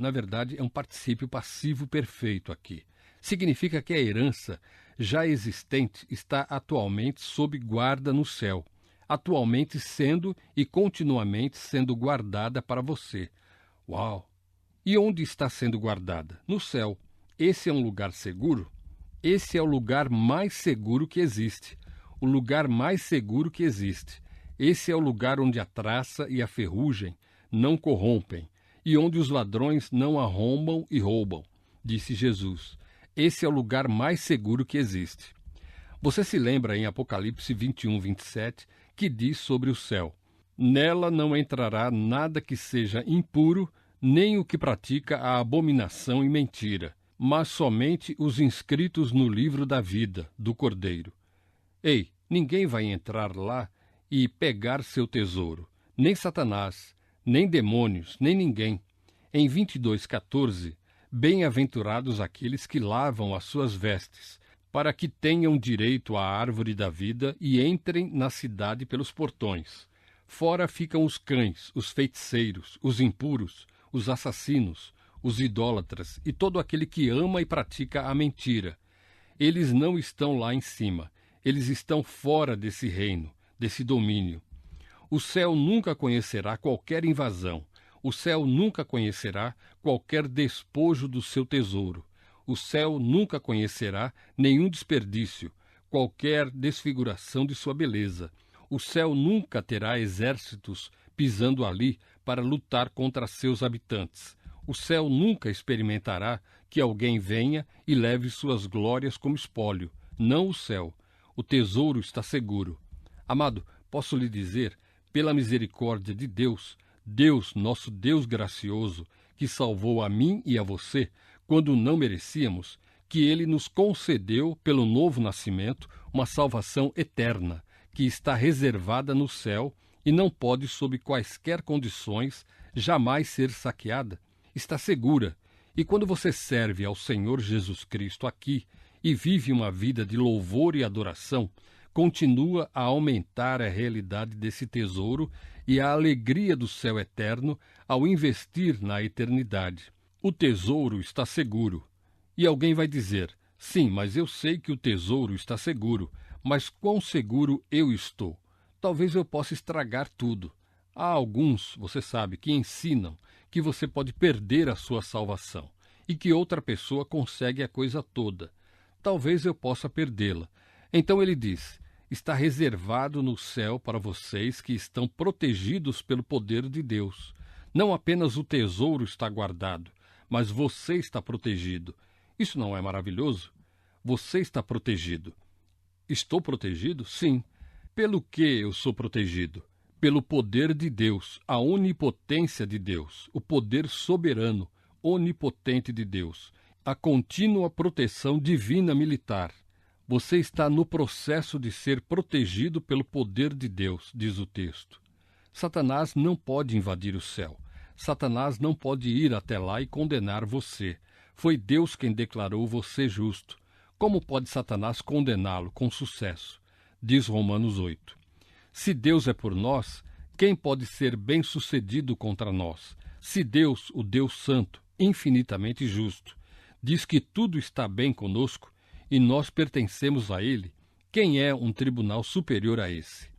na verdade, é um particípio passivo perfeito aqui. Significa que a herança já existente está atualmente sob guarda no céu, atualmente sendo e continuamente sendo guardada para você. Uau! E onde está sendo guardada? No céu. Esse é um lugar seguro? Esse é o lugar mais seguro que existe. O lugar mais seguro que existe. Esse é o lugar onde a traça e a ferrugem não corrompem, e onde os ladrões não arrombam e roubam, disse Jesus. Esse é o lugar mais seguro que existe. Você se lembra em Apocalipse 21, 27, que diz sobre o céu: nela não entrará nada que seja impuro, nem o que pratica a abominação e mentira, mas somente os inscritos no livro da vida do Cordeiro. Ei, ninguém vai entrar lá e pegar seu tesouro, nem Satanás, nem demônios, nem ninguém. Em 22:14, bem-aventurados aqueles que lavam as suas vestes, para que tenham direito à árvore da vida e entrem na cidade pelos portões. Fora ficam os cães, os feiticeiros, os impuros, os assassinos, os idólatras e todo aquele que ama e pratica a mentira. Eles não estão lá em cima, eles estão fora desse reino, desse domínio. O céu nunca conhecerá qualquer invasão. O céu nunca conhecerá qualquer despojo do seu tesouro. O céu nunca conhecerá nenhum desperdício, qualquer desfiguração de sua beleza. O céu nunca terá exércitos pisando ali para lutar contra seus habitantes. O céu nunca experimentará que alguém venha e leve suas glórias como espólio. Não o céu. O tesouro está seguro. Amado, posso lhe dizer, pela misericórdia de Deus, Deus, nosso Deus gracioso, que salvou a mim e a você, quando não merecíamos, que Ele nos concedeu, pelo novo nascimento, uma salvação eterna, que está reservada no céu e não pode, sob quaisquer condições, jamais ser saqueada. Está segura. E quando você serve ao Senhor Jesus Cristo aqui, e vive uma vida de louvor e adoração, continua a aumentar a realidade desse tesouro e a alegria do céu eterno ao investir na eternidade. O tesouro está seguro. E alguém vai dizer: sim, mas eu sei que o tesouro está seguro, mas quão seguro eu estou? Talvez eu possa estragar tudo. Há alguns, você sabe, que ensinam que você pode perder a sua salvação e que outra pessoa consegue a coisa toda. Talvez eu possa perdê-la. Então ele diz: está reservado no céu para vocês que estão protegidos pelo poder de Deus. Não apenas o tesouro está guardado, mas você está protegido. Isso não é maravilhoso? Você está protegido. Estou protegido? Sim. Pelo que eu sou protegido? Pelo poder de Deus, a onipotência de Deus, o poder soberano, onipotente de Deus, a contínua proteção divina militar. Você está no processo de ser protegido pelo poder de Deus, diz o texto. Satanás não pode invadir o céu. Satanás não pode ir até lá e condenar você. Foi Deus quem declarou você justo. Como pode Satanás condená-lo com sucesso? Diz Romanos 8. Se Deus é por nós, quem pode ser bem-sucedido contra nós? Se Deus, o Deus Santo, infinitamente justo, diz que tudo está bem conosco e nós pertencemos a Ele, quem é um tribunal superior a esse?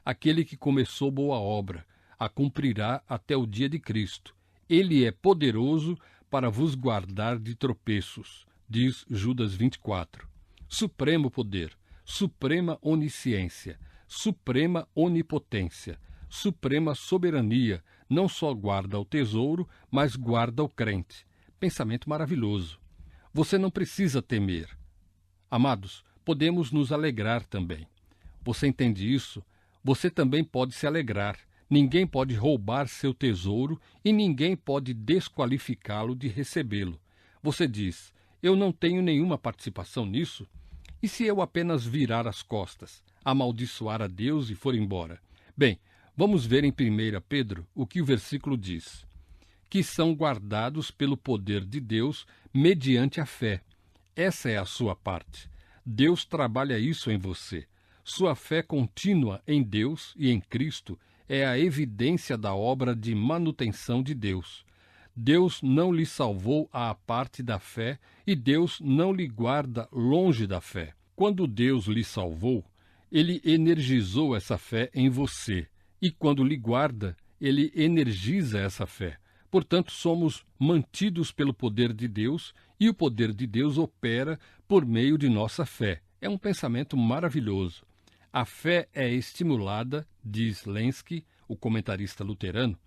Aquele que começou boa obra, a cumprirá até o dia de Cristo. Ele é poderoso para vos guardar de tropeços, diz Judas 24. Supremo poder, suprema onisciência, suprema onipotência, suprema soberania, não só guarda o tesouro, mas guarda o crente. Pensamento maravilhoso. Você não precisa temer. Amados, podemos nos alegrar também. Você entende isso? Você também pode se alegrar. Ninguém pode roubar seu tesouro e ninguém pode desqualificá-lo de recebê-lo. Você diz: eu não tenho nenhuma participação nisso? E se eu apenas virar as costas, amaldiçoar a Deus e for embora? Bem, vamos ver em 1 Pedro o que o versículo diz. Que são guardados pelo poder de Deus mediante a fé. Essa é a sua parte. Deus trabalha isso em você. Sua fé contínua em Deus e em Cristo é a evidência da obra de manutenção de Deus. Deus não lhe salvou à parte da fé e Deus não lhe guarda longe da fé. Quando Deus lhe salvou, Ele energizou essa fé em você. E quando lhe guarda, Ele energiza essa fé. Portanto, somos mantidos pelo poder de Deus e o poder de Deus opera por meio de nossa fé. É um pensamento maravilhoso. A fé é estimulada, diz Lenski, o comentarista luterano,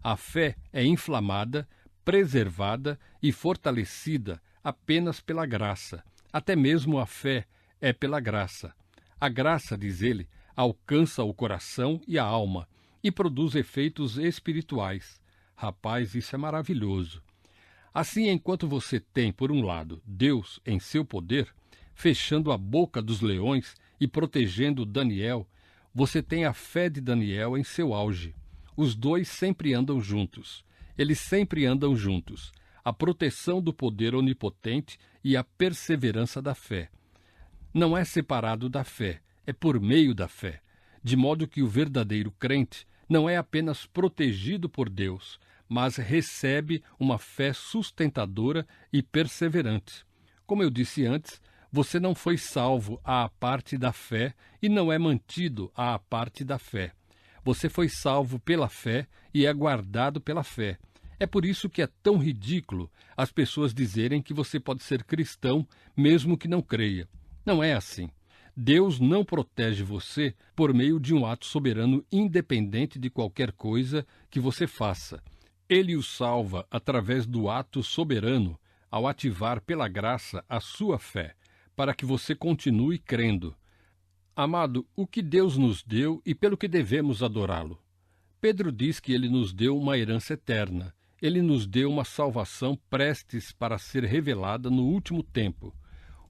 a fé é inflamada, preservada e fortalecida apenas pela graça. Até mesmo a fé é pela graça. A graça, diz ele, alcança o coração e a alma e produz efeitos espirituais. Rapaz, isso é maravilhoso. Assim, enquanto você tem, por um lado, Deus em seu poder, fechando a boca dos leões e protegendo Daniel, você tem a fé de Daniel em seu auge. Os dois sempre andam juntos. Eles sempre andam juntos. A proteção do poder onipotente e a perseverança da fé. Não é separado da fé, é por meio da fé. De modo que o verdadeiro crente não é apenas protegido por Deus, mas recebe uma fé sustentadora e perseverante. Como eu disse antes, você não foi salvo à parte da fé e não é mantido à parte da fé. Você foi salvo pela fé e é guardado pela fé. É por isso que é tão ridículo as pessoas dizerem que você pode ser cristão mesmo que não creia. Não é assim. Deus não protege você por meio de um ato soberano independente de qualquer coisa que você faça. Ele o salva através do ato soberano ao ativar pela graça a sua fé, para que você continue crendo. Amado, o que Deus nos deu e pelo que devemos adorá-lo? Pedro diz que ele nos deu uma herança eterna. Ele nos deu uma salvação prestes para ser revelada no último tempo.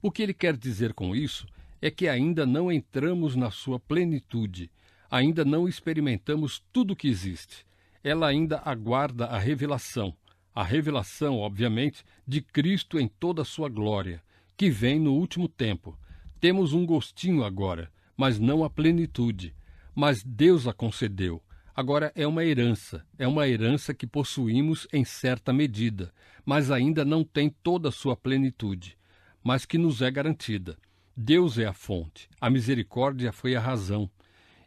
O que ele quer dizer com isso é que ainda não entramos na sua plenitude, ainda não experimentamos tudo o que existe. Ela ainda aguarda a revelação, obviamente, de Cristo em toda a sua glória, que vem no último tempo. Temos um gostinho agora, mas não a plenitude. Mas Deus a concedeu. Agora é uma herança que possuímos em certa medida, mas ainda não tem toda a sua plenitude, mas que nos é garantida. Deus é a fonte, a misericórdia foi a razão.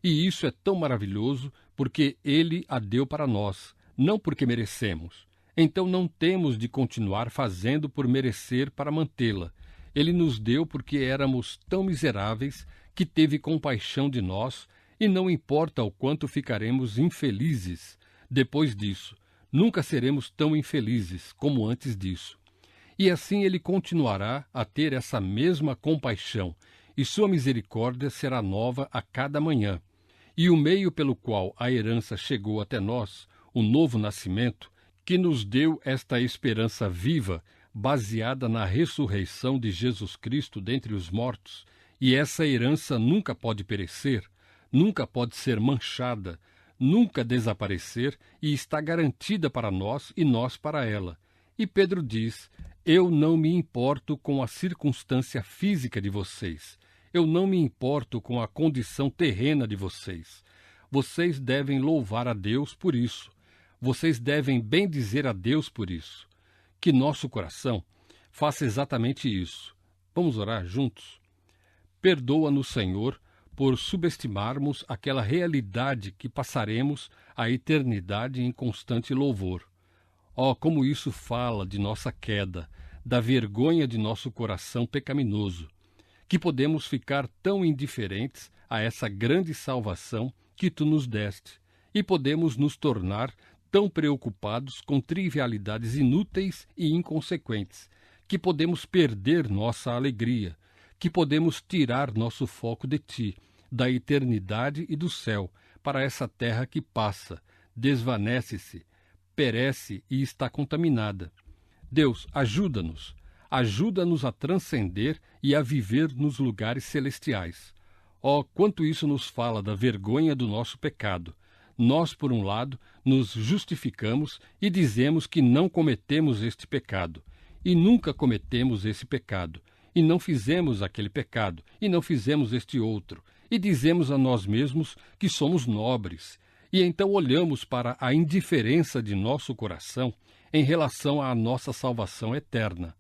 E isso é tão maravilhoso porque Ele a deu para nós, não porque merecemos. Então não temos de continuar fazendo por merecer para mantê-la. Ele nos deu porque éramos tão miseráveis que teve compaixão de nós, e não importa o quanto ficaremos infelizes depois disso. Nunca seremos tão infelizes como antes disso. E assim ele continuará a ter essa mesma compaixão, e sua misericórdia será nova a cada manhã. E o meio pelo qual a herança chegou até nós, o novo nascimento, que nos deu esta esperança viva, baseada na ressurreição de Jesus Cristo dentre os mortos, e essa herança nunca pode perecer, nunca pode ser manchada, nunca desaparecer, e está garantida para nós e nós para ela. E Pedro diz: eu não me importo com a circunstância física de vocês, eu não me importo com a condição terrena de vocês. Vocês devem louvar a Deus por isso. Vocês devem bendizer a Deus por isso. Que nosso coração faça exatamente isso. Vamos orar juntos? Perdoa-nos, Senhor, por subestimarmos aquela realidade que passaremos a eternidade em constante louvor. Oh, como isso fala de nossa queda, da vergonha de nosso coração pecaminoso, que podemos ficar tão indiferentes a essa grande salvação que Tu nos deste, e podemos nos tornar tão preocupados com trivialidades inúteis e inconsequentes, que podemos perder nossa alegria, que podemos tirar nosso foco de Ti, da eternidade e do céu, para essa terra que passa, desvanece-se, perece e está contaminada. Deus, ajuda-nos a transcender e a viver nos lugares celestiais. Oh, quanto isso nos fala da vergonha do nosso pecado. Nós, por um lado, nos justificamos e dizemos que não cometemos este pecado, e nunca cometemos esse pecado, e não fizemos aquele pecado, e não fizemos este outro, e dizemos a nós mesmos que somos nobres, e então olhamos para a indiferença de nosso coração em relação à nossa salvação eterna.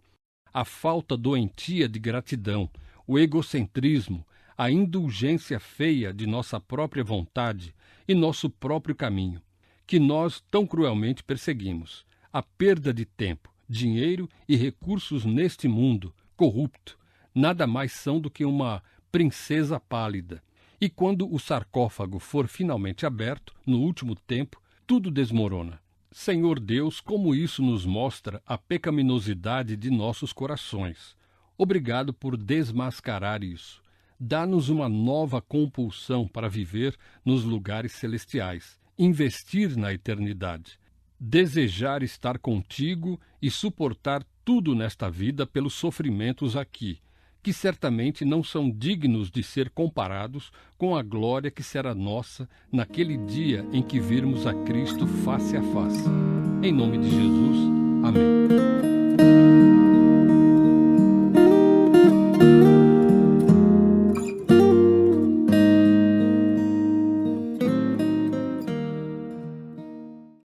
A falta doentia de gratidão, o egocentrismo, a indulgência feia de nossa própria vontade e nosso próprio caminho, que nós tão cruelmente perseguimos, a perda de tempo, dinheiro e recursos neste mundo corrupto, nada mais são do que uma princesa pálida. E quando o sarcófago for finalmente aberto, no último tempo, tudo desmorona. Senhor Deus, como isso nos mostra a pecaminosidade de nossos corações. Obrigado por desmascarar isso. Dá-nos uma nova compulsão para viver nos lugares celestiais, investir na eternidade, desejar estar contigo e suportar tudo nesta vida pelos sofrimentos aqui, que certamente não são dignos de ser comparados com a glória que será nossa naquele dia em que virmos a Cristo face a face. Em nome de Jesus, amém.